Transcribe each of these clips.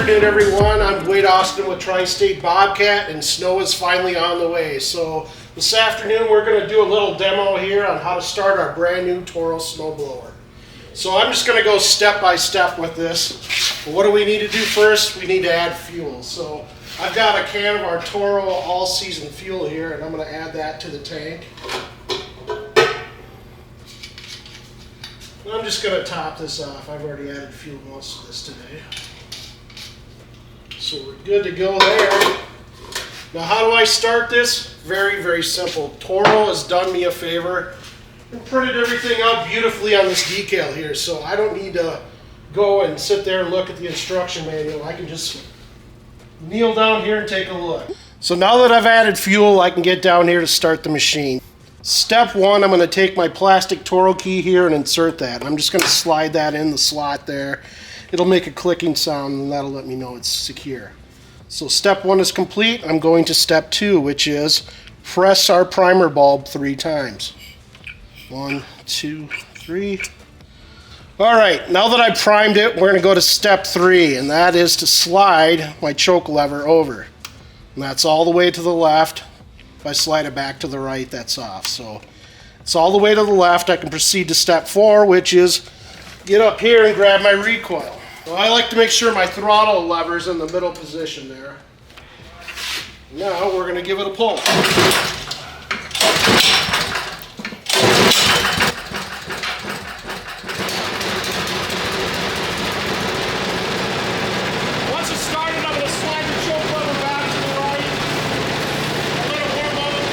afternoon, everyone. I'm Wade Austin with Tri-State Bobcat, and snow is finally on the way. So this afternoon, we're going to do a little demo here on how to start our brand new Toro snowblower. So I'm just going to go step by step with this. But what do we need to do first? We need to add fuel. So I've got a can of our Toro all-season fuel here, and I'm going to add that to the tank. I'm just going to top this off. I've already added fuel most of this today. So we're good to go there. Now how do I start this? Very, very simple. Toro has done me a favor and printed everything out beautifully on this decal here. So I don't need to go and sit there and look at the instruction manual. I can just kneel down here and take a look. So now that I've added fuel, I can get down here to start the machine. Step one, I'm going to take my plastic Toro key here and insert that. I'm just going to slide that in the slot there. It'll make a clicking sound, and that'll let me know it's secure. So step one is complete. I'm going to step two, which is press our primer bulb 3 times. 1, 2, 3. All right, now that I primed it, we're going to go to step 3, and that is to slide my choke lever over. And that's all the way to the left. If I slide it back to the right, that's off. So it's all the way to the left. I can proceed to step 4, which is get up here and grab my recoil. So I like to make sure my throttle lever's in the middle position there. Now we're going to give it a pull. Once it's started, I'm going to slide the choke lever back to the right. Let it warm up a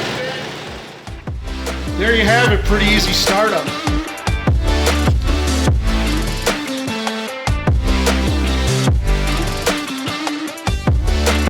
bit. There you have it, pretty easy startup.